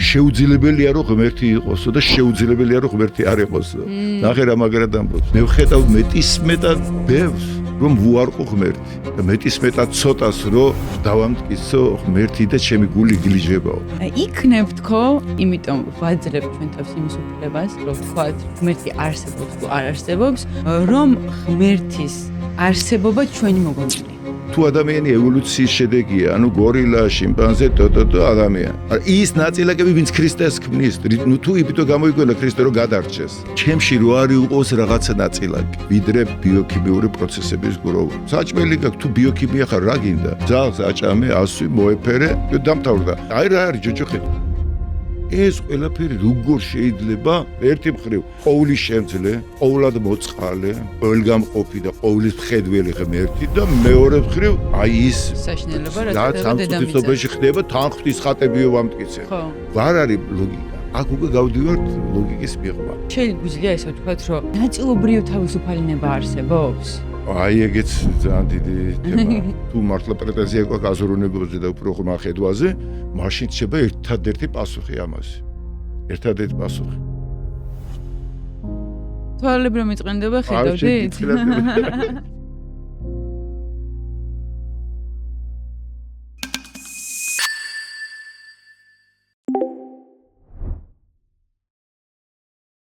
შეუძლებელია რომ ღმერთი იყოსო და შეუძლებელია რომ ღმერთი არ იყოსო. ნახე რა მაგრად ამბობს. მე ვხედავ მეტისმეტად ბევრს რომ ვუარყო ღმერთი და მეტისმეტად ცოტას რომ დავამტკიცო ღმერთი და ჩემი გული გილიჟებაო. იქნებ თქო, იმიტომ ვაძლევ ჩვენ თავს იმის უფლებას, რომ ვთქვათ ღმერთი არსებობს თუ არ არსებობს, რომ ღმერთის არსებობა ჩვენი მოგონილია. თუ ადამიანი ევოლუციის შედეგია, ანუ გორილა, შიმპანზე, ადამიანი. ის ნაწილაკები, ვინც ქრისტეს ქმნის, თუ იბიტო გამოიგონა ქრისტე რომ გადარჩეს. ჩემში რო არ იყოს რაღაცა ნაწილაკი, ვიდრე ბიოქიმიური პროცესების გროვა. საჭმელი გაქვს, თუ ბიოქიმია ხარ, რა გინდა? ძაღლს აჭამე, ასვი, მოეფერე, დამთავრდა. აი რა არის ჯოჯოხი. ეს ყველაფერი როგორ შეიძლება ერთი მხრივ ყოვლის შემძლე, ყოვლად მოწყალე, ყველგამყოფი და ყოვლის მხედველი ღმერთი და მეორე მხრივ აი ის საშინელება რაც სამწუთისობაში ხდება თანხმის ხატებიო ვამტკიცე. ვარ არის ლოგიკა. აქ უკვე გავდივართ ლოგიკის მიღმა. შეიძლება ესე ვთქვათ, რომ ნაწილობრივ თავისუფალინება არსებობს? აი ეგეც ძალიან დიდი თემა. თუ მართლა პრეტენზია გვაქვს აზროვნებაზე და უფრო ხმა ხედვაზე, მაშინ შეიძლება ერთადერთი პასუხი ამაზე. ერთადერთი პასუხი. თვალები რომ იწყენდება ხედავდით?